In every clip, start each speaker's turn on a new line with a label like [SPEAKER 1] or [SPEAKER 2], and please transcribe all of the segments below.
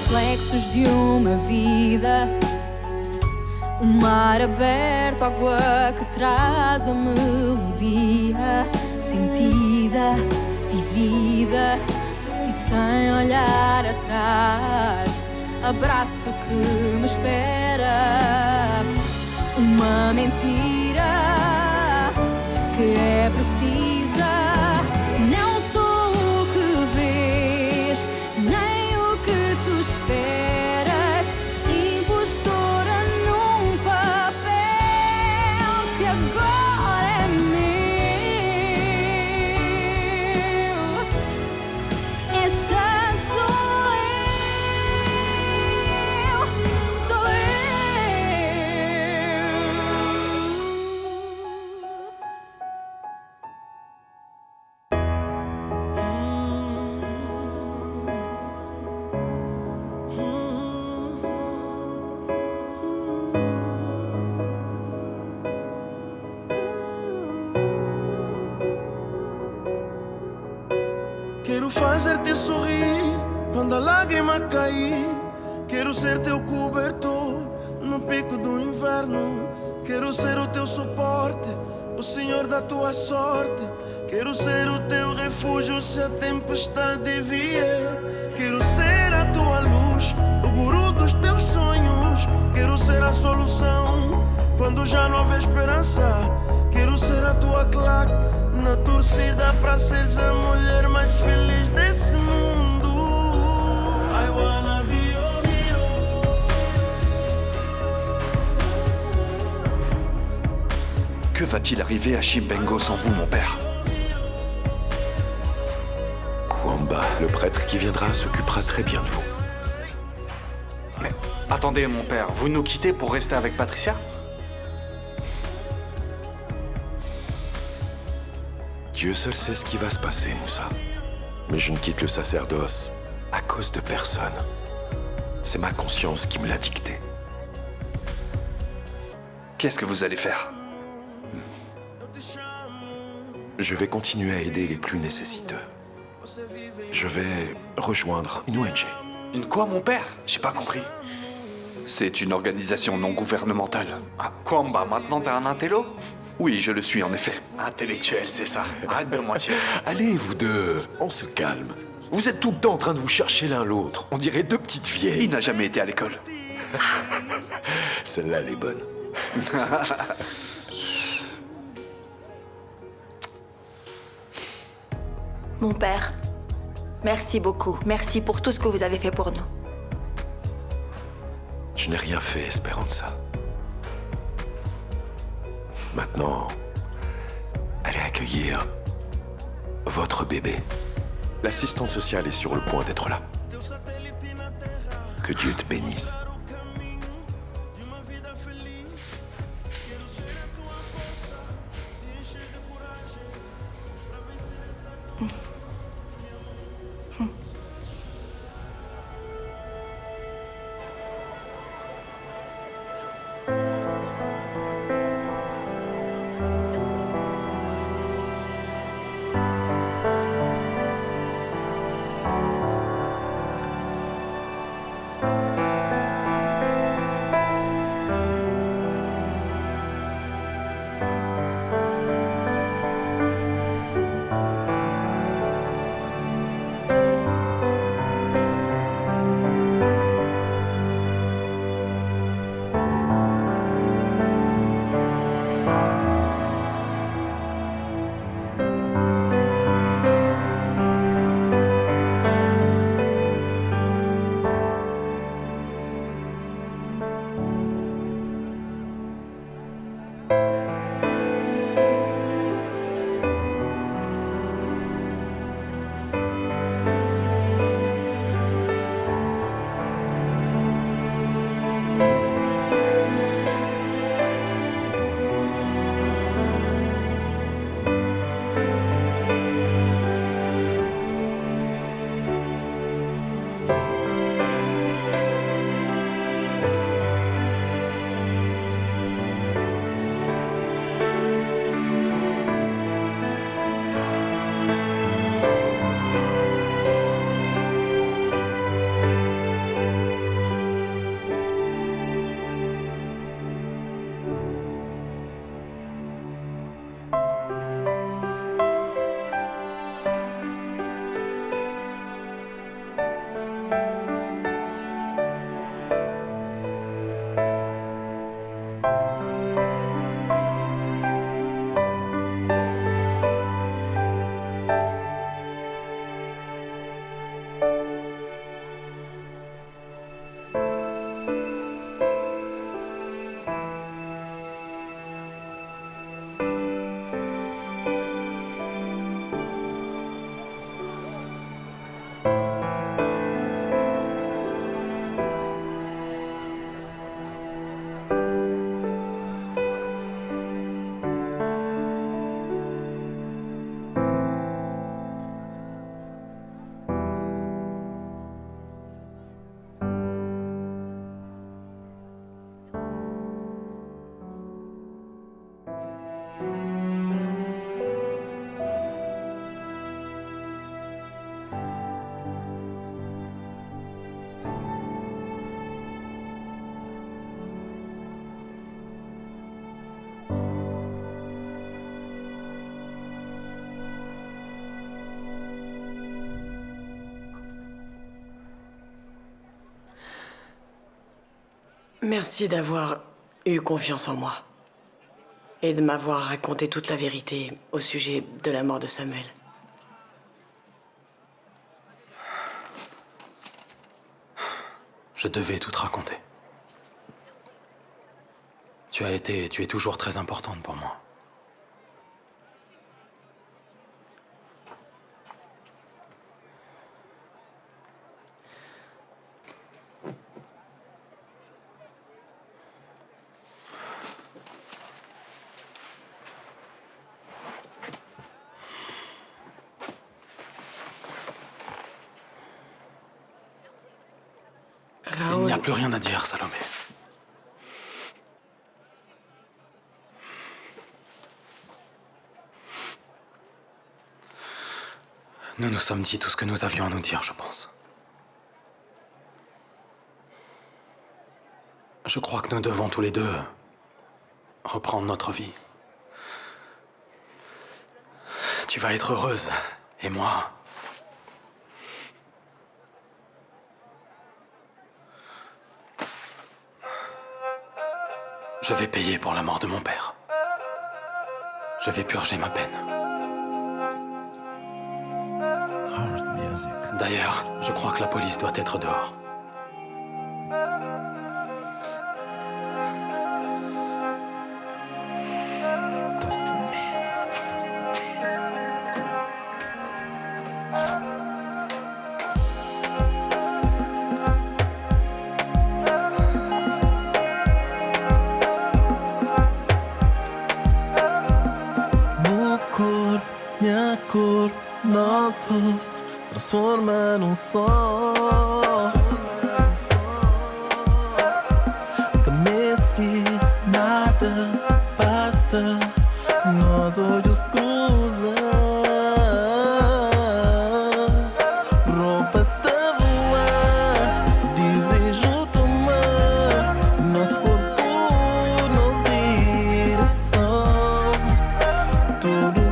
[SPEAKER 1] reflexos de uma vida. O mar aberto, água que traz a melodia sentida, vivida e sem olhar atrás. Abraço que me espera. Uma mentira que é precisa. Não sou o que vês, nem o que tu esperas. Impostora num papel que agora é meu. Esta sou eu, sou eu.
[SPEAKER 2] Quero fazer-te sorrir quando a lágrima cair. Quero ser teu cobertor no pico do inverno. Quero ser o teu suporte, o senhor da tua sorte. Quero ser o teu refúgio se a tempestade vier. Quero ser a tua luz, o guru dos teus sonhos. Quero ser a solução quando já não houver esperança. Quero ser a tua claque na torcida pra seres a mulher mais feliz desse mundo. I wanna be your hero.
[SPEAKER 3] Que va-t-il arriver à Chimbengo sans vous, mon père?
[SPEAKER 4] Kwamba, le prêtre qui viendra, s'occupera très bien de vous.
[SPEAKER 3] Mais attendez, mon père, vous nous quittez pour rester avec Patricia?
[SPEAKER 4] Dieu seul sait ce qui va se passer, Moussa. Mais je ne quitte le sacerdoce à cause de personne. C'est ma conscience qui me l'a dicté.
[SPEAKER 3] Qu'est-ce que vous allez faire?
[SPEAKER 4] Je vais continuer à aider les plus nécessiteux. Je vais rejoindre une ONG.
[SPEAKER 3] Une quoi, mon père? J'ai pas compris. C'est une organisation non gouvernementale. Ah, Kwamba, maintenant t'es un intello? Oui, je le suis en effet. Intellectuel, c'est ça. Arrête de moitié.
[SPEAKER 4] Allez, vous deux, on se calme. Vous êtes tout le temps en train de vous chercher l'un l'autre. On dirait deux petites vieilles.
[SPEAKER 3] Il n'a jamais été à l'école.
[SPEAKER 4] Celle-là, elle est bonne.
[SPEAKER 5] Mon père, merci beaucoup. Merci pour tout ce que vous avez fait pour nous.
[SPEAKER 4] Je n'ai rien fait, Esperanza. Maintenant, allez accueillir votre bébé. L'assistante sociale est sur le point d'être là. Que Dieu te bénisse.
[SPEAKER 6] Merci d'avoir eu confiance en moi. Et de m'avoir raconté toute la vérité au sujet de la mort de Samuel.
[SPEAKER 7] Je devais tout te raconter. Tu es toujours très importante pour moi. Il n'y a plus rien à dire, Salomé. Nous nous sommes dit tout ce que nous avions à nous dire, je pense. Je crois que nous devons tous les deux reprendre notre vie. Tu vas être heureuse, et moi... Je vais payer pour la mort de mon père. Je vais purger ma peine. D'ailleurs, je crois que la police doit être dehors.
[SPEAKER 2] Cor, nossos transforma num só. Cameste, nada basta, nós olhos cruzam. Roupas a voar, desejo tomar, nosso corpo, nos direção. Tudo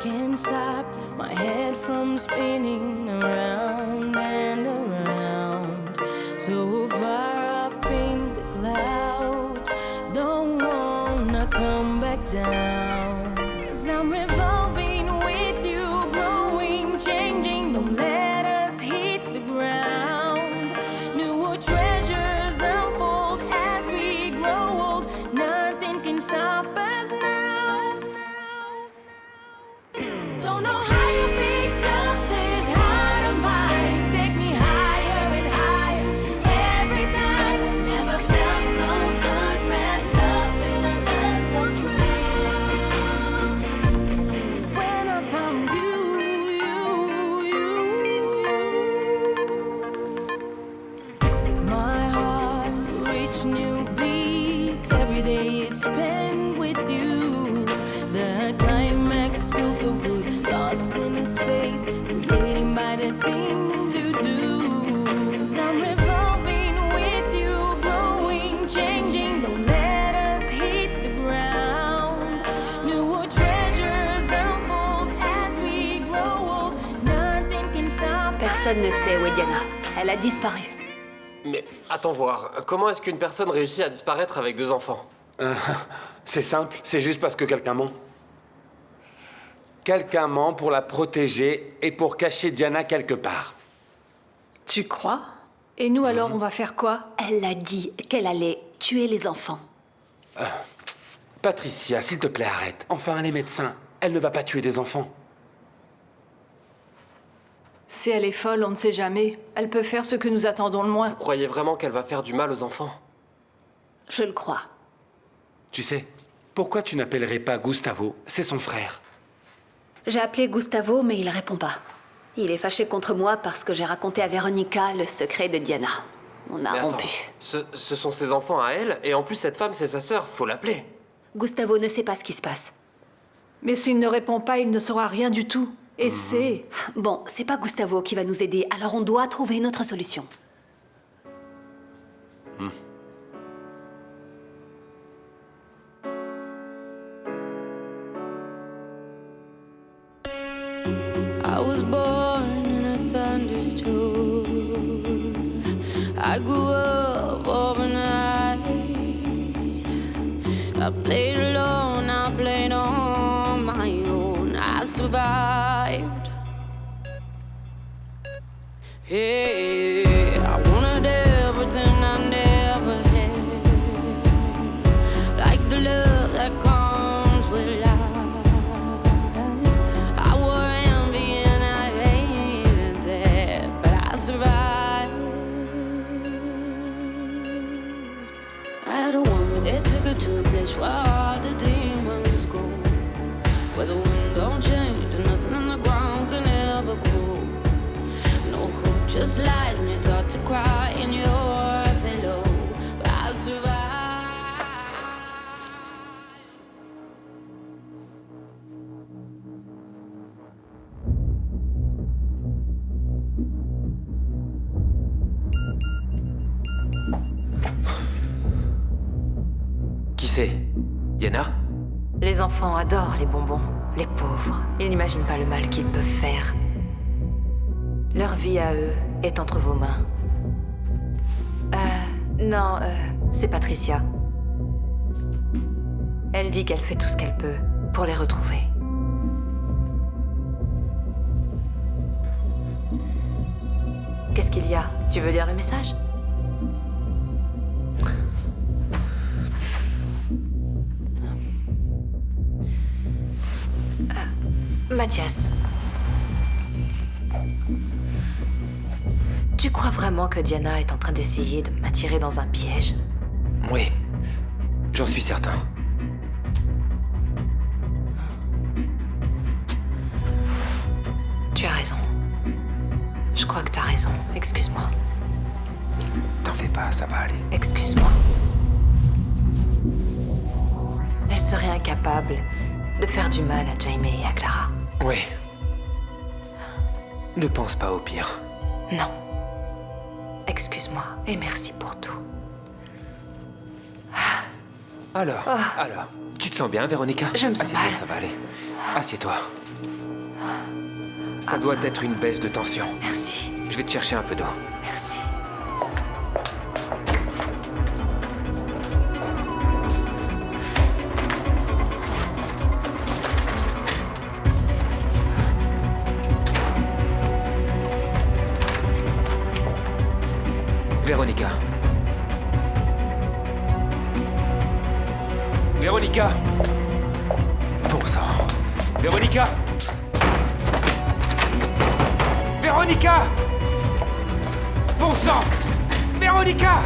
[SPEAKER 1] Can't stop my head from spinning around and around. So far up in the clouds, don't wanna come back down. 'Cause I'm revolving with you, growing, changing. Don't let us hit the ground. New treasures unfold as we grow old. Nothing can stop us now. Don't know how you picked up this heart of mine. Take me higher and higher every time. Never felt so good, wrapped up in a love so true. When I found you, my heart reached new beats. Every day it's spent with you. The climax feels so good. Lost in space, creating by the things you do. 'Cause I'm revolving with you, growing, changing. Don't let us hit the ground. New treasures unfold as we grow old. Nothing can stop.
[SPEAKER 8] Personne ne sait où est Diana. Elle a disparu.
[SPEAKER 9] Mais attends voir, comment est-ce qu'une personne réussit à disparaître avec 2 enfants?
[SPEAKER 10] C'est simple, c'est juste parce que quelqu'un ment. Quelqu'un ment pour la protéger et pour cacher Diana quelque part.
[SPEAKER 11] Tu crois? Et nous alors, on va faire quoi?
[SPEAKER 8] Elle a dit qu'elle allait tuer les enfants.
[SPEAKER 10] Patricia, s'il te plaît, arrête. Enfin, elle est médecin. Elle ne va pas tuer des enfants.
[SPEAKER 11] Si elle est folle, on ne sait jamais. Elle peut faire ce que nous attendons le moins.
[SPEAKER 9] Vous croyez vraiment qu'elle va faire du mal aux enfants?
[SPEAKER 8] Je le crois.
[SPEAKER 10] Tu sais, pourquoi tu n'appellerais pas Gustavo? C'est son frère.
[SPEAKER 8] J'ai appelé Gustavo, mais il répond pas. Il est fâché contre moi parce que j'ai raconté à Veronica le secret de Diana. On a
[SPEAKER 9] Mais
[SPEAKER 8] rompu.
[SPEAKER 9] attends, ce sont ses enfants à elle, et en plus cette femme c'est sa sœur, faut l'appeler.
[SPEAKER 8] Gustavo ne sait pas ce qui se passe.
[SPEAKER 11] Mais s'il ne répond pas, il ne saura rien du tout. Et c'est...
[SPEAKER 8] Bon, c'est pas Gustavo qui va nous aider, alors on doit trouver une autre solution.
[SPEAKER 1] I was born in a thunderstorm. I grew up overnight. I played alone, I played on my own. I survived. Yeah, I wanted everything I never had, like the love that comes with life. I wore envy and I hated that, but I survived. I had a woman that took her to a place where all the demons go, where the wind don't change and nothing on the ground can ever grow. No hope, just lies, and you're taught to cry in your pillow. But I survived.
[SPEAKER 7] Qui c'est? Diana?
[SPEAKER 12] Les enfants adorent les bonbons, les pauvres. Ils n'imaginent pas le mal qu'ils peuvent faire. Leur vie à eux est entre vos mains. Non, c'est Patricia. Elle dit qu'elle fait tout ce qu'elle peut pour les retrouver. Qu'est-ce qu'il y a? Tu veux lire le message? Mathias. Tu crois vraiment que Diana est en train d'essayer de m'attirer dans un piège?
[SPEAKER 7] Oui, j'en suis certain.
[SPEAKER 12] Tu as raison. Je crois que t'as raison. Excuse-moi.
[SPEAKER 7] T'en fais pas, ça va aller.
[SPEAKER 12] Excuse-moi. Elle serait incapable de faire du mal à Jaime et à Clara.
[SPEAKER 7] Oui. Ne pense pas au pire.
[SPEAKER 12] Non. Excuse-moi et merci pour tout.
[SPEAKER 7] Alors, tu te sens bien, Véronica?
[SPEAKER 12] Je me sens mal.
[SPEAKER 7] Assieds-toi, ça va aller. Assieds-toi. Ça doit être une baisse de tension.
[SPEAKER 12] Merci.
[SPEAKER 7] Je vais te chercher un peu d'eau.
[SPEAKER 12] Merci.
[SPEAKER 7] Véronica. Véronica! Bon sang. Véronica! Véronica! Bon sang! Véronica!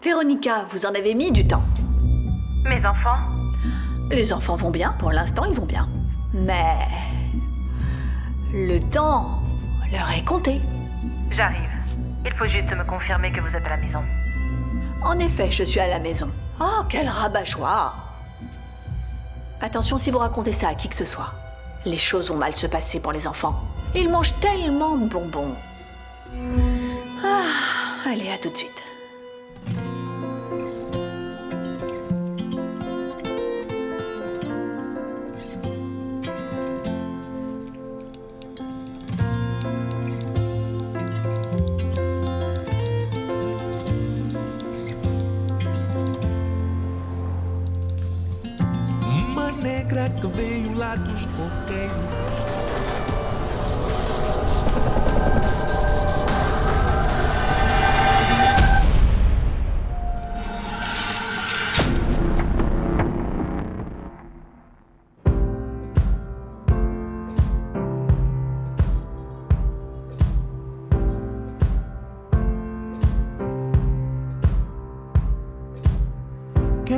[SPEAKER 13] Véronica, vous en avez mis du temps.
[SPEAKER 12] Mes enfants?
[SPEAKER 13] Les enfants vont bien, pour l'instant ils vont bien. Mais... le temps leur est compté.
[SPEAKER 12] J'arrive. Il faut juste me confirmer que vous êtes à la maison.
[SPEAKER 13] En effet, je suis à la maison. Oh, quel rabat-joie! Attention si vous racontez ça à qui que ce soit. Les choses vont mal se passer pour les enfants. Ils mangent tellement de bonbons. Ah, allez, à tout de suite.
[SPEAKER 2] negra que veio lá dos coqueiros.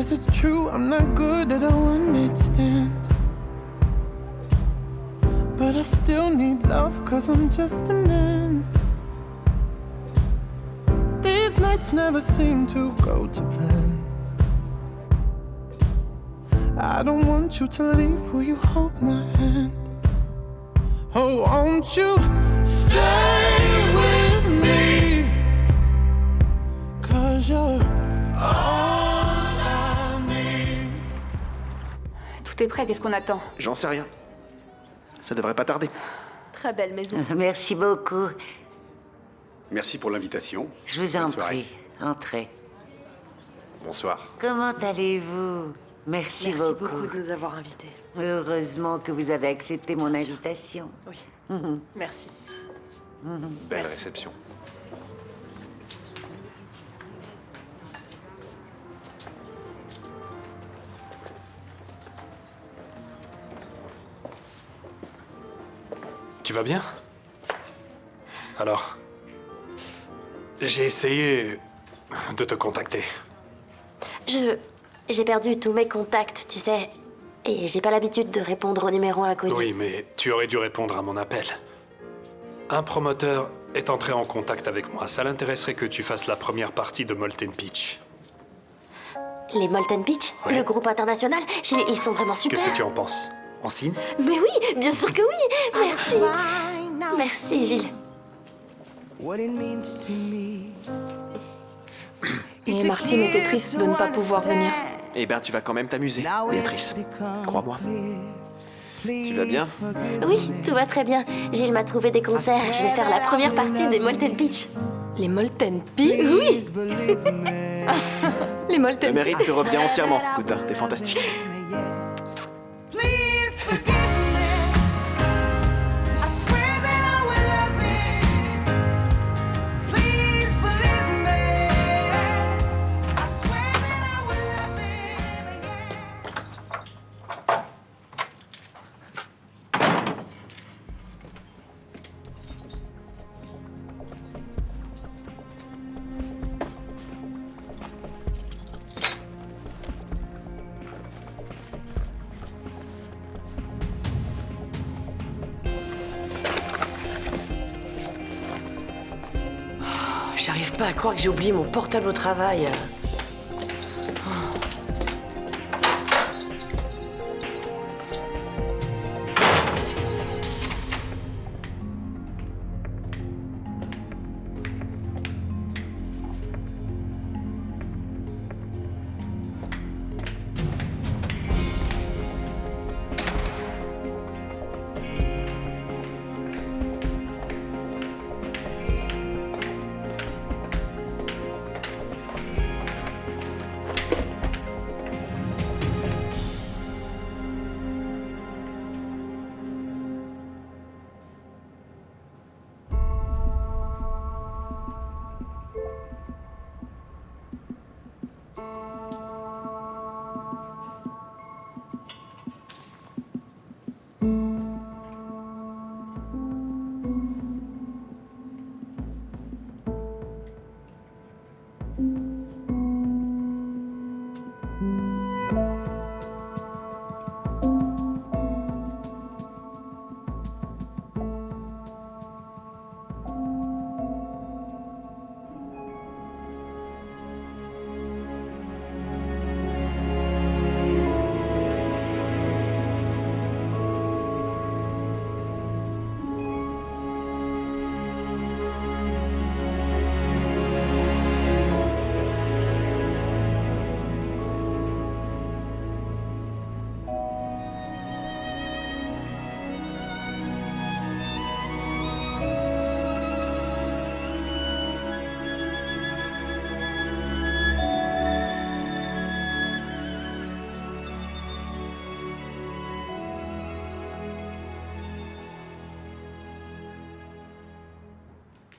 [SPEAKER 2] Yes, it's true, I'm not good at a one-night stand. But I still need love, cause I'm just a man. These nights never seem to go to plan. I don't want you to leave, will you hold my hand? Oh, won't you stay with me? Cause you're all I need.
[SPEAKER 11] Tout est prêt, qu'est-ce qu'on attend?
[SPEAKER 14] J'en sais rien. Ça devrait pas tarder.
[SPEAKER 5] Très belle maison.
[SPEAKER 15] Merci beaucoup.
[SPEAKER 14] Merci pour l'invitation.
[SPEAKER 15] Je vous en
[SPEAKER 14] Bonne soirée.
[SPEAKER 15] prie, entrez.
[SPEAKER 3] Bonsoir.
[SPEAKER 15] Comment allez-vous? Merci beaucoup.
[SPEAKER 6] Merci beaucoup de nous avoir invités.
[SPEAKER 15] Heureusement que vous avez accepté mon invitation.
[SPEAKER 6] Oui. Merci.
[SPEAKER 3] Belle réception.
[SPEAKER 10] Tu vas bien? Alors, j'ai essayé de te contacter.
[SPEAKER 16] J'ai perdu tous mes contacts, tu sais. Et j'ai pas l'habitude de répondre au numéro inconnu.
[SPEAKER 10] Oui, mais tu aurais dû répondre à mon appel. Un promoteur est entré en contact avec moi. Ça l'intéresserait que tu fasses la première partie de Molten Peach.
[SPEAKER 16] Les Molten Peach,
[SPEAKER 10] Ouais.
[SPEAKER 16] le groupe international, ils sont vraiment super.
[SPEAKER 10] Qu'est-ce que tu en penses? On signe?
[SPEAKER 16] Mais oui, bien sûr que oui. Merci. Merci, Gilles.
[SPEAKER 11] Et Martine était triste de ne pas pouvoir venir.
[SPEAKER 14] Eh ben, tu vas quand même t'amuser, Béatrice. Crois-moi.
[SPEAKER 3] Tu vas bien?
[SPEAKER 16] Oui, tout va très bien. Gilles m'a trouvé des concerts. Je vais faire la première partie des Molten Peach.
[SPEAKER 11] Les Molten Peach?
[SPEAKER 16] Oui.
[SPEAKER 11] Les Molten
[SPEAKER 14] Le mérite te revient entièrement, Kuta. T'es fantastique.
[SPEAKER 6] J'arrive pas à croire que j'ai oublié mon portable au travail.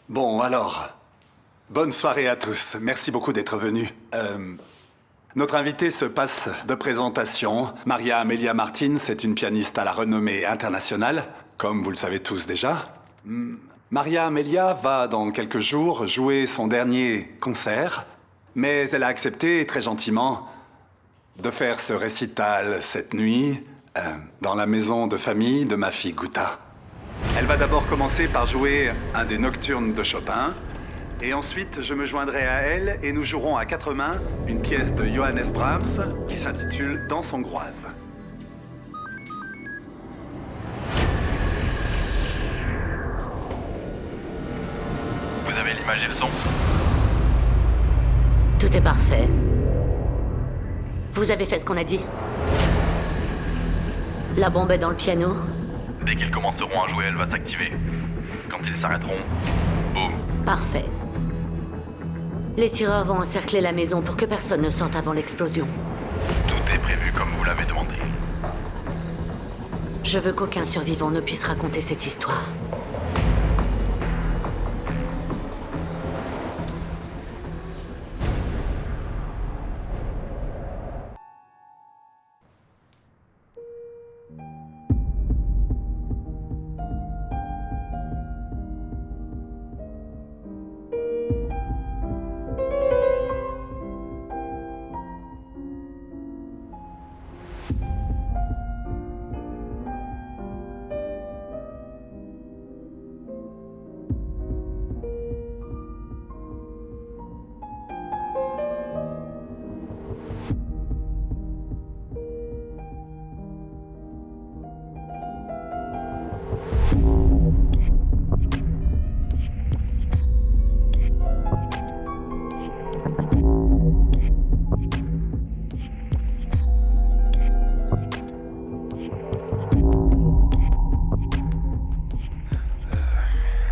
[SPEAKER 17] Bon, alors, bonne soirée à tous. Merci beaucoup d'être venus. Notre invitée se passe de présentation. Maria Amelia Martin, c'est une pianiste à la renommée internationale, comme vous le savez tous déjà. Maria Amelia va, dans quelques jours, jouer son dernier concert, mais elle a accepté, très gentiment, de faire ce récital cette nuit dans la maison de famille de ma fille Guta. Elle va d'abord commencer par jouer un des nocturnes de Chopin, et ensuite je me joindrai à elle et nous jouerons à 4 mains une pièce de Johannes Brahms qui s'intitule Danse hongroise.
[SPEAKER 18] Vous avez l'image et le son?
[SPEAKER 16] Tout est parfait. Vous avez fait ce qu'on a dit. La bombe est dans le piano.
[SPEAKER 18] Dès qu'ils commenceront à jouer, elle va s'activer. Quand ils s'arrêteront, boum.
[SPEAKER 16] Parfait. Les tireurs vont encercler la maison pour que personne ne sorte avant l'explosion.
[SPEAKER 18] Tout est prévu comme vous l'avez demandé.
[SPEAKER 16] Je veux qu'aucun survivant ne puisse raconter cette histoire.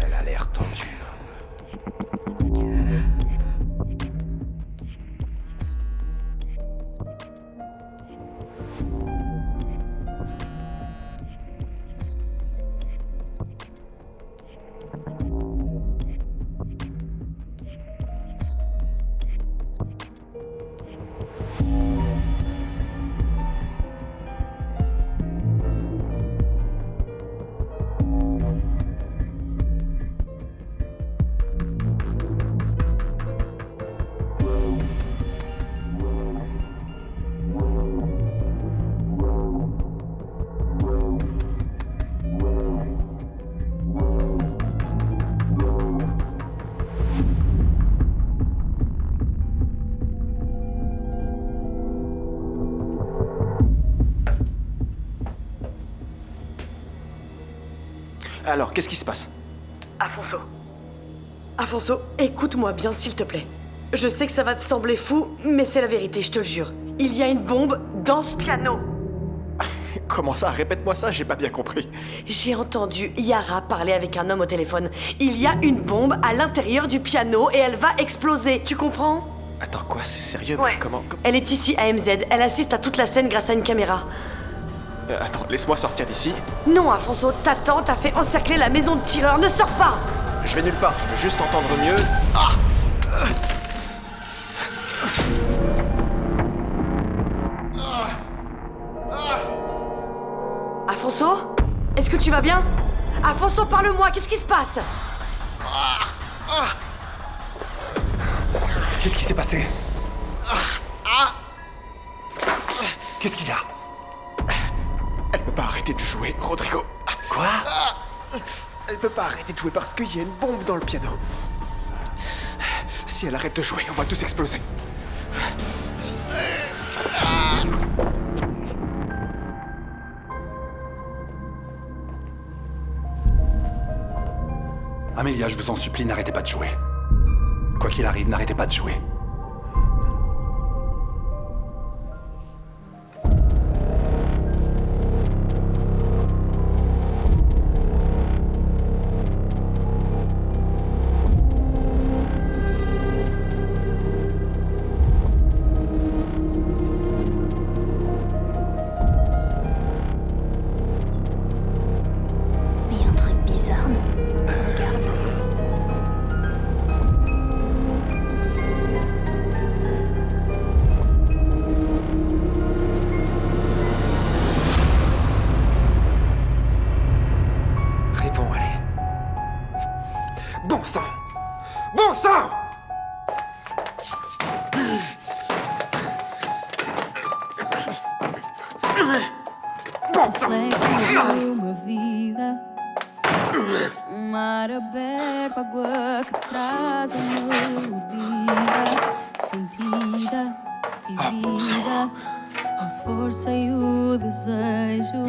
[SPEAKER 4] Elle a l'air tendue.
[SPEAKER 14] Alors, qu'est-ce qui se passe?
[SPEAKER 6] Afonso, écoute-moi bien s'il te plaît. Je sais que ça va te sembler fou, mais c'est la vérité, je te le jure. Il y a une bombe dans ce piano.
[SPEAKER 14] Comment ça? Répète-moi ça, j'ai pas bien compris.
[SPEAKER 6] J'ai entendu Yara parler avec un homme au téléphone. Il y a une bombe à l'intérieur du piano et elle va exploser, tu comprends?
[SPEAKER 14] Attends, quoi? C'est sérieux?
[SPEAKER 6] Ouais.
[SPEAKER 14] Comment?
[SPEAKER 6] Elle est ici à MZ, elle assiste à toute la scène grâce à une caméra.
[SPEAKER 14] Attends, laisse-moi sortir d'ici.
[SPEAKER 6] Non, Afonso, ta tante a fait encercler la maison de tireur, ne sors pas!
[SPEAKER 14] Je vais nulle part, je veux juste entendre mieux. Ah!
[SPEAKER 6] Afonso? Est-ce que tu vas bien? Afonso, parle-moi, qu'est-ce qui se passe?
[SPEAKER 14] Qu'est-ce qui s'est passé? Qu'est-ce qu'il y a? Elle peut pas arrêter de jouer, Rodrigo. Quoi? Elle peut pas arrêter de jouer parce qu'il y a une bombe dans le piano. Si elle arrête de jouer, on va tous exploser.
[SPEAKER 17] Amélia, je vous en supplie, n'arrêtez pas de jouer. Quoi qu'il arrive, n'arrêtez pas de jouer.
[SPEAKER 13] Mais il y a un truc bizarre, non? Regarde.
[SPEAKER 14] Réponds, allez. Bon sang! Bon sang!
[SPEAKER 1] mar aberto, água que traz a melodia sentida, vivida, a força e o desejo.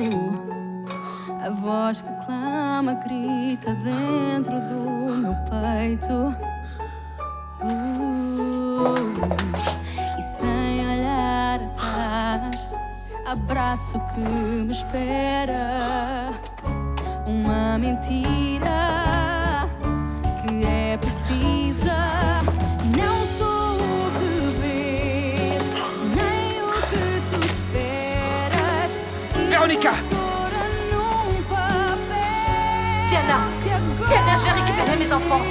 [SPEAKER 1] A voz que clama, grita dentro do meu peito. E sem olhar atrás, abraço que me espera. Uma mentira que é precisa. Não sou o que vês, nem o que tu esperas.
[SPEAKER 7] Véronica!
[SPEAKER 8] Diana, je vais récupérer mes enfants.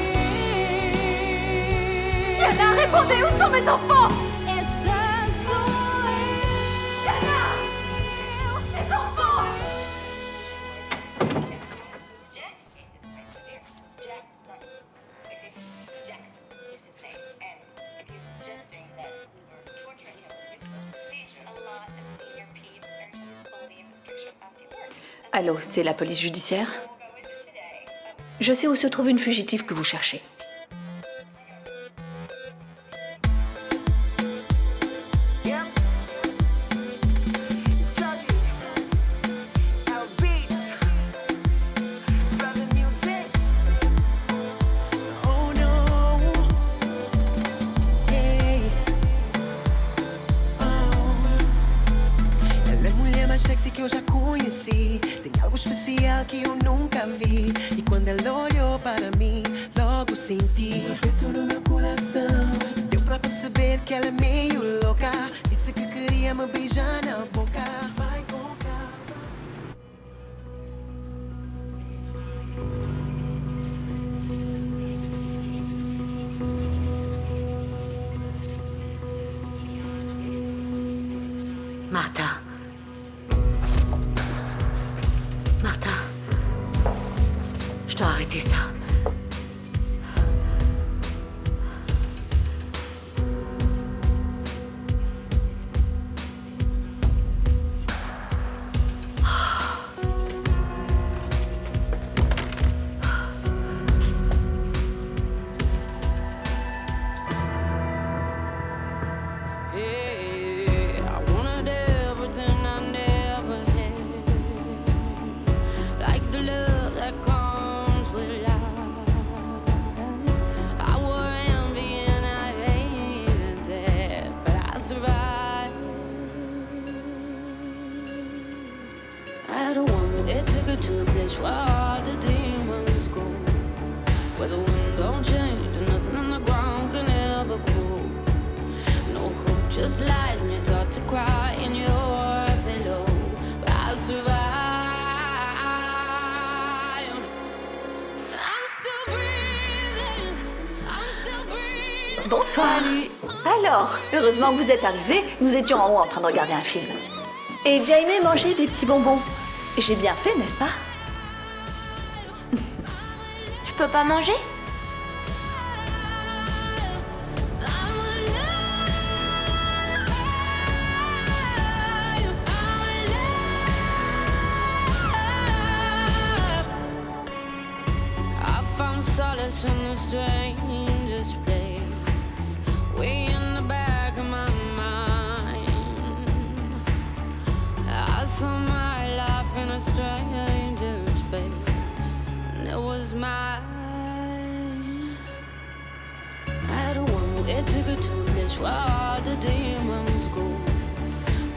[SPEAKER 8] Diana, répondez, où sont mes enfants? Diana! Mes enfants!
[SPEAKER 13] Allô, c'est la police judiciaire? Je sais où se trouve une fugitive que vous cherchez.
[SPEAKER 19] Que eu já conheci, tem algo especial que eu nunca vi. E quando ela olhou para mim, logo senti um aperto no meu coração. Deu pra perceber que ela é meio louca. Disse que queria me beijar na boca. Vai com
[SPEAKER 16] Martha. Martha, je dois arrêter ça.
[SPEAKER 1] It took her to a place where all the demons go, where the wind don't change and nothing on the ground can ever grow. No hope just lies and you're taught to cry in your pillow. But I'll survive. I'm still breathing. I'm still breathing.
[SPEAKER 13] Bonsoir. Salut. Alors, heureusement que vous êtes arrivés. Nous étions en haut en train de regarder un film. Et Jaime mangeait des petits bonbons. J'ai bien fait, n'est-ce pas?
[SPEAKER 8] Je peux pas manger?
[SPEAKER 1] I found solace in the strangest place, way in the back of my mind. I saw my life in a stranger's face, and it was mine. I don't want it to go to a place where all the demons go,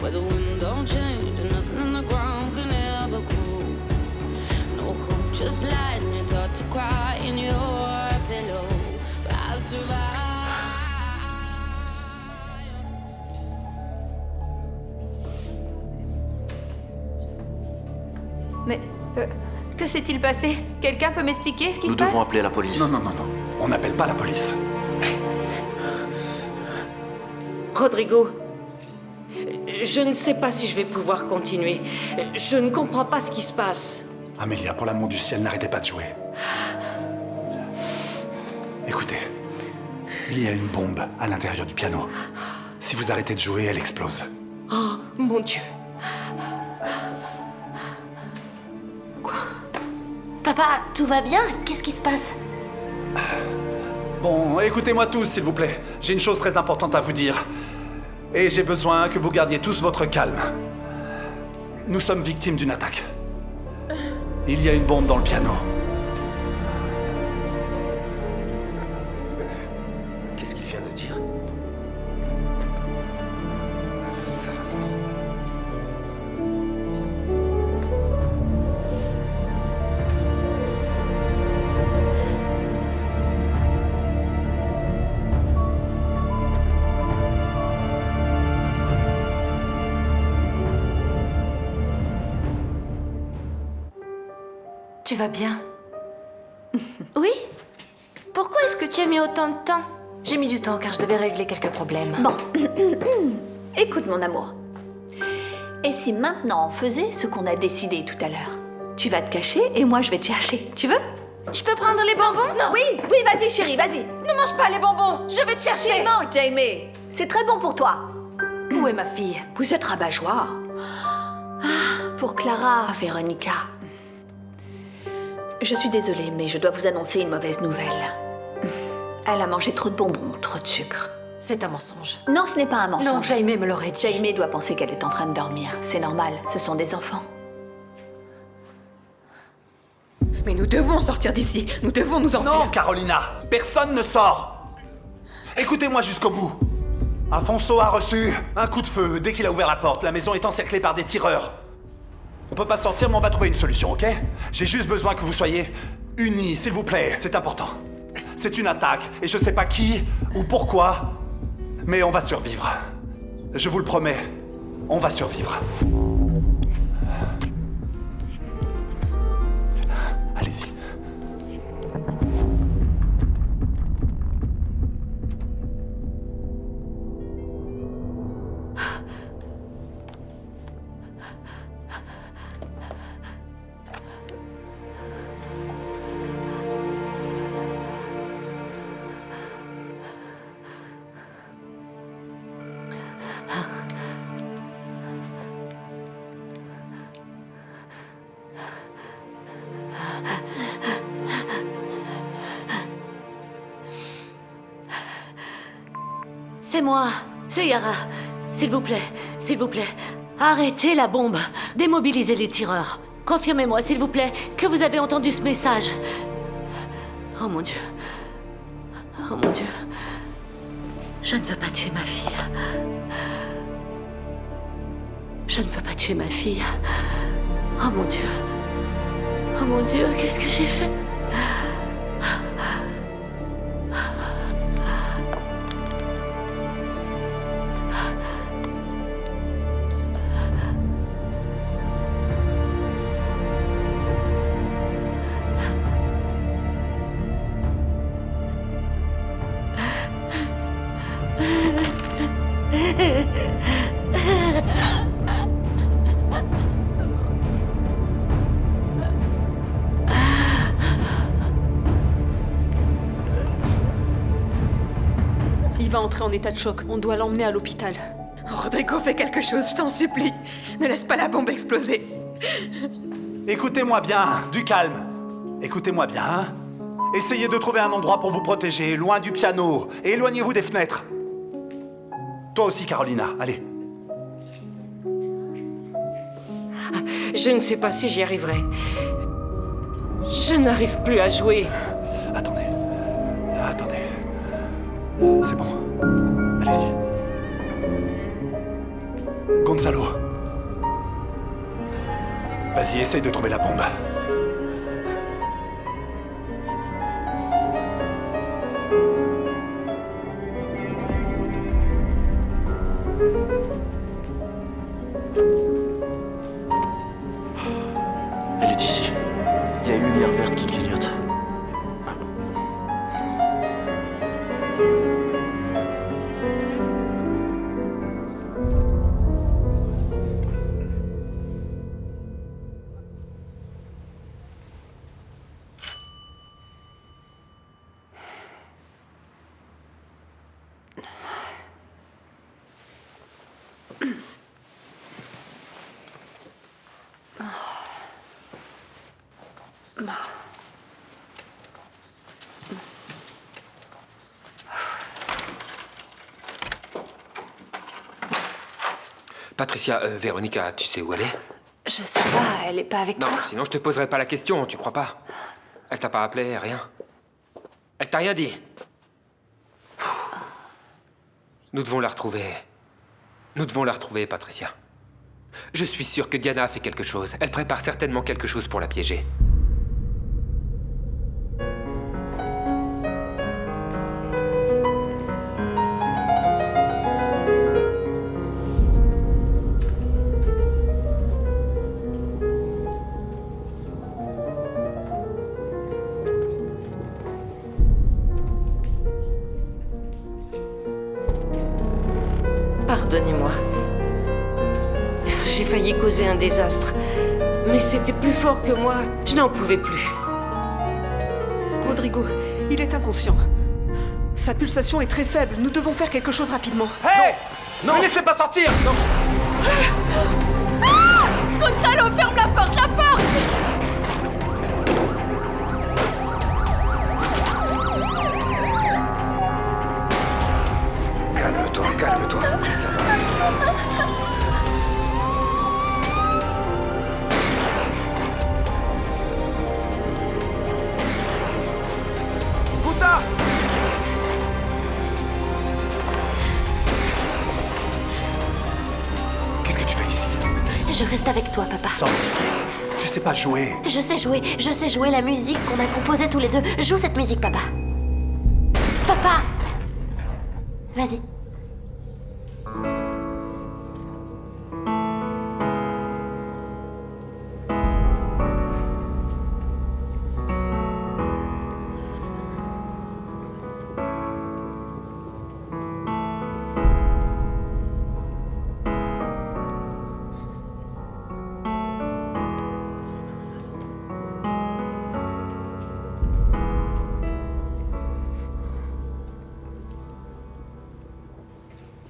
[SPEAKER 1] where the wind don't change and nothing in the ground can ever grow. No hope just lies and you're taught to cry in your pillow. But I'll survive.
[SPEAKER 8] Mais que s'est-il passé? Quelqu'un peut m'expliquer ce qui se passe?
[SPEAKER 3] Nous devons appeler la police.
[SPEAKER 17] Non, non, non, non. On n'appelle pas la police.
[SPEAKER 20] Rodrigo, je ne sais pas si je vais pouvoir continuer. Je ne comprends pas ce qui se passe.
[SPEAKER 17] Amélia, pour l'amour du ciel, n'arrêtez pas de jouer. Écoutez, il y a une bombe à l'intérieur du piano. Si vous arrêtez de jouer, elle explose.
[SPEAKER 20] Oh, mon Dieu. Quoi?
[SPEAKER 13] Papa, tout va bien? Qu'est-ce qui se passe?
[SPEAKER 17] Bon, écoutez-moi tous, s'il vous plaît. J'ai une chose très importante à vous dire. Et j'ai besoin que vous gardiez tous votre calme. Nous sommes victimes d'une attaque. Il y a une bombe dans le piano.
[SPEAKER 14] Qu'est-ce qu'il vient de dire?
[SPEAKER 12] Tu vas bien?
[SPEAKER 13] Oui? Pourquoi est-ce que tu as mis autant de temps?
[SPEAKER 12] J'ai mis du temps car je devais régler quelques problèmes.
[SPEAKER 13] Bon. Écoute, mon amour. Et si maintenant on faisait ce qu'on a décidé tout à l'heure? Tu vas te cacher et moi je vais te chercher. Tu veux?
[SPEAKER 11] Je peux prendre les bonbons?
[SPEAKER 13] Non. Oui, vas-y chérie, vas-y.
[SPEAKER 11] Ne mange pas les bonbons, je vais te chercher.
[SPEAKER 13] Tu manges, Jamie. C'est très bon pour toi.
[SPEAKER 12] Où est ma fille?
[SPEAKER 13] Vous êtes rabat-joie. Ah, pour Clara, Véronica. Je suis désolée, mais je dois vous annoncer une mauvaise nouvelle. Elle a mangé trop de bonbons, trop de sucre.
[SPEAKER 12] C'est un mensonge.
[SPEAKER 13] Non, ce n'est pas un mensonge.
[SPEAKER 12] Non, Jaime me l'aurait dit.
[SPEAKER 13] Jaime doit penser qu'elle est en train de dormir. C'est normal, ce sont des enfants.
[SPEAKER 11] Mais nous devons sortir d'ici. Nous devons nous enfuir.
[SPEAKER 17] Non, Carolina, personne ne sort. Écoutez-moi jusqu'au bout. Afonso a reçu un coup de feu dès qu'il a ouvert la porte. La maison est encerclée par des tireurs. On peut pas sortir, mais on va trouver une solution, ok? J'ai juste besoin que vous soyez unis, s'il vous plaît. C'est important. C'est une attaque, et je sais pas qui ou pourquoi, mais on va survivre. Je vous le promets, on va survivre. Allez-y.
[SPEAKER 16] C'est moi, c'est Yara. S'il vous plaît, arrêtez la bombe. Démobilisez les tireurs. Confirmez-moi, s'il vous plaît, que vous avez entendu ce message. Oh mon Dieu. Oh mon Dieu. Je ne veux pas tuer ma fille. Je ne veux pas tuer ma fille. Oh mon Dieu. Oh mon Dieu, qu'est-ce que j'ai fait?
[SPEAKER 11] Il va entrer en état de choc. On doit l'emmener à l'hôpital. Rodrigo, fais quelque chose, je t'en supplie. Ne laisse pas la bombe exploser.
[SPEAKER 17] Écoutez-moi bien, du calme. Écoutez-moi bien, hein. Essayez de trouver un endroit pour vous protéger, loin du piano, et éloignez-vous des fenêtres. Toi aussi, Carolina, allez.
[SPEAKER 20] Je ne sais pas si j'y arriverai. Je n'arrive plus à jouer.
[SPEAKER 17] Attendez. C'est bon. Allez-y. Gonzalo. Vas-y, essaye de trouver la bombe.
[SPEAKER 2] Elle est ici. Il y a une lumière verte qui clignote.
[SPEAKER 8] Oh.
[SPEAKER 21] Patricia, Véronica, tu sais où elle est?
[SPEAKER 8] Je sais pas, elle est pas avec
[SPEAKER 21] Non,
[SPEAKER 8] toi?
[SPEAKER 21] sinon je te poserai pas la question, tu crois pas? Elle t'a pas appelé, rien? Elle t'a rien dit? Nous devons la retrouver. Nous devons la retrouver, Patricia. Je suis sûr que Diana a fait quelque chose. Elle prépare certainement quelque chose pour la piéger.
[SPEAKER 20] Pardonnez-moi. J'ai failli causer un désastre. Mais c'était plus fort que moi. Je n'en pouvais plus.
[SPEAKER 11] Rodrigo, il est inconscient. Sa pulsation est très faible. Nous devons faire quelque chose rapidement.
[SPEAKER 14] Hé! Non, ne laissez pas sortir! Non!
[SPEAKER 1] Gonzalo, ferme la porte, la porte!
[SPEAKER 14] Calme-toi, calme-toi. Ça va aller. Guta! Qu'est-ce que tu fais ici?
[SPEAKER 16] Je reste avec toi, papa.
[SPEAKER 14] Sors d'ici. Tu sais pas jouer.
[SPEAKER 16] Je sais jouer la musique qu'on a composée tous les deux. Joue cette musique, papa. Papa! Vas-y.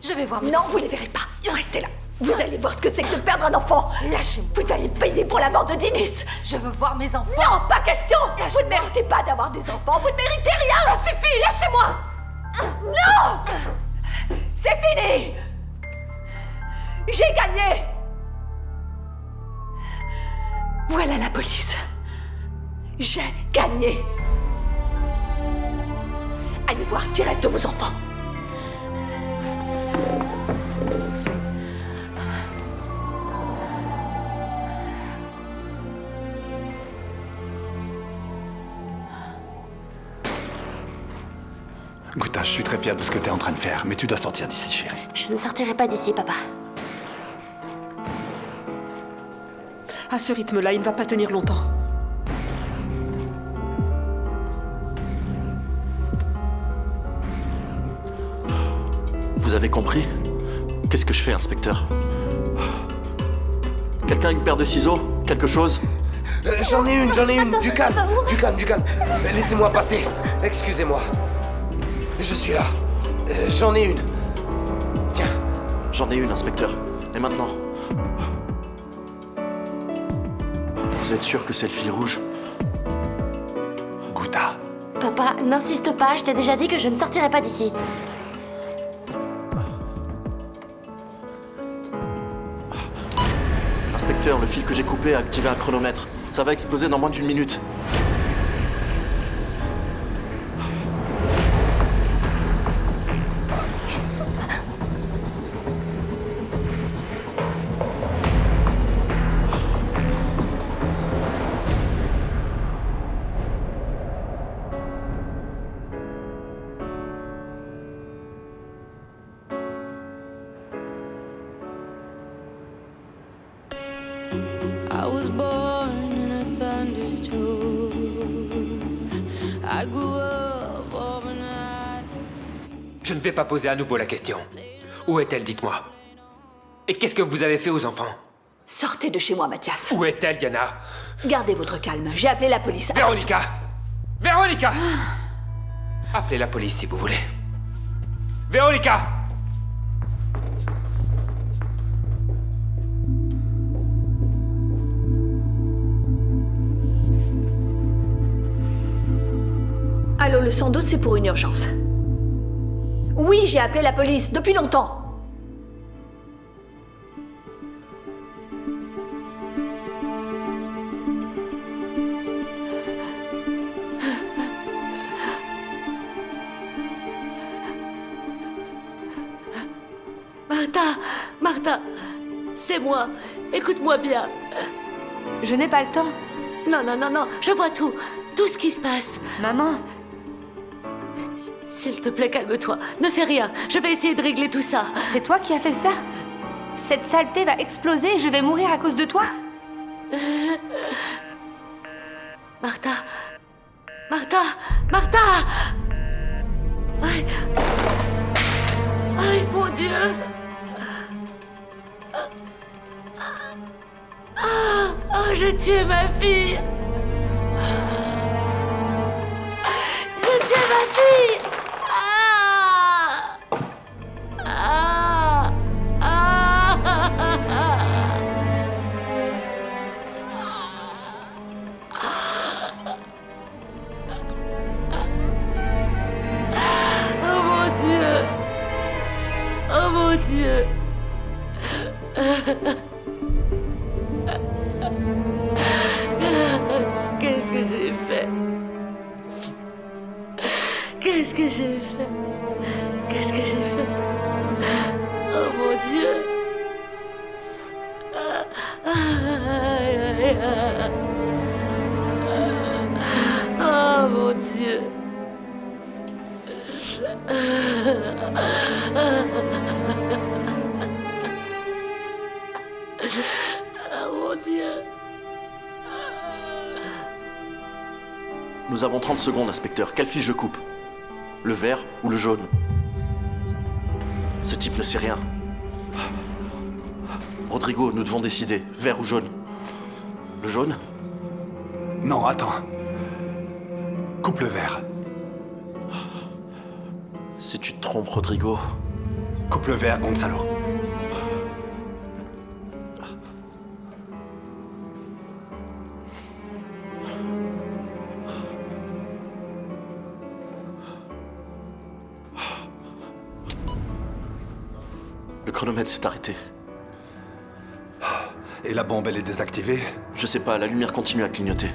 [SPEAKER 16] Je vais voir mes enfants.
[SPEAKER 13] Non, vous les verrez pas. Restez là. Vous allez voir ce que c'est que de perdre un enfant.
[SPEAKER 16] Lâchez-moi.
[SPEAKER 13] Vous allez payer pour la mort de Dinis.
[SPEAKER 16] Je veux voir mes enfants.
[SPEAKER 13] Non, pas question. Vous ne méritez pas d'avoir des enfants. Vous ne méritez rien.
[SPEAKER 16] Ça suffit, lâchez-moi.
[SPEAKER 13] Non. C'est fini. J'ai gagné. Voilà la police. J'ai gagné. Allez voir ce qui reste de vos enfants.
[SPEAKER 17] Guta, je suis très fier de ce que t'es en train de faire, mais tu dois sortir d'ici, chérie.
[SPEAKER 16] Je ne sortirai pas d'ici, papa.
[SPEAKER 11] À ce rythme-là, il ne va pas tenir longtemps.
[SPEAKER 22] Vous avez compris? Qu'est-ce que je fais, inspecteur? Quelqu'un avec une paire de ciseaux? Quelque chose?
[SPEAKER 14] J'en ai une. Du calme. Laissez-moi passer. Excusez-moi. Je suis là. J'en ai une. Tiens.
[SPEAKER 22] J'en ai une, inspecteur. Et maintenant? Vous êtes sûr que c'est le fil rouge?
[SPEAKER 17] Guta.
[SPEAKER 16] Papa, n'insiste pas, je t'ai déjà dit que je ne sortirai pas d'ici.
[SPEAKER 22] Inspecteur, le fil que j'ai coupé a activé un chronomètre. Ça va exploser dans moins d'une minute.
[SPEAKER 1] I was born in a thunderstorm. I grew up overnight.
[SPEAKER 21] Je ne vais pas poser à nouveau la question. Où est-elle, dites-moi? Et qu'est-ce que vous avez fait aux enfants?
[SPEAKER 13] Sortez de chez moi, Mathias.
[SPEAKER 21] Où est-elle, Diana?
[SPEAKER 13] Gardez votre calme. J'ai appelé la police.
[SPEAKER 21] Véronica! Véronica! Appelez la police si vous voulez. Véronica!
[SPEAKER 13] Allô, le 112, c'est pour une urgence. Oui, j'ai appelé la police depuis longtemps.
[SPEAKER 16] Martha, c'est moi. Écoute-moi bien.
[SPEAKER 12] Je n'ai pas le temps.
[SPEAKER 16] Non, je vois tout. Tout ce qui se passe.
[SPEAKER 12] Maman.
[SPEAKER 16] S'il te plaît, calme-toi. Ne fais rien. Je vais essayer de régler tout ça.
[SPEAKER 12] C'est toi qui as fait ça? Cette saleté va exploser et je vais mourir à cause de toi?
[SPEAKER 16] Martha. Aïe, mon Dieu. J'ai tué ma fille. J'ai tué ma fille. Oh mon Dieu. Qu'est-ce que j'ai fait? Qu'est-ce que j'ai fait? Qu'est-ce que j'ai fait? Oh mon Dieu. Oh mon Dieu. Oh mon Dieu.
[SPEAKER 22] Nous avons 30 secondes, inspecteur. Quel fil je coupe? Le vert ou le jaune? Ce type ne sait rien. Rodrigo, nous devons décider. Vert ou jaune? Le jaune?
[SPEAKER 17] Non, attends. Coupe le vert.
[SPEAKER 22] Si tu te trompes, Rodrigo...
[SPEAKER 17] Coupe le vert, Gonzalo.
[SPEAKER 22] Le chronomètre s'est arrêté.
[SPEAKER 17] Et la bombe, elle est désactivée?
[SPEAKER 22] Je sais pas, la lumière continue à clignoter.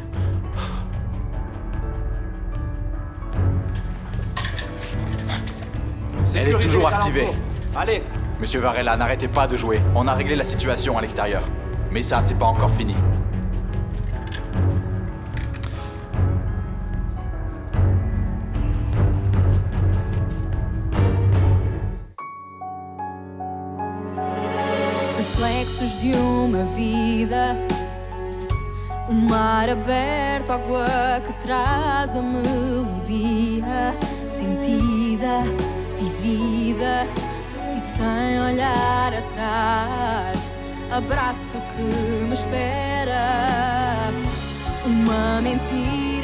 [SPEAKER 5] Elle est toujours activée. Allez, Monsieur Varela, n'arrêtez pas de jouer. On a réglé la situation à l'extérieur. Mais ça, c'est pas encore fini.
[SPEAKER 1] Reflexos de uma vida, mar aberto, água que traz a melodia sentida, vivida e sem olhar atrás. Abraço que me espera, uma mentira.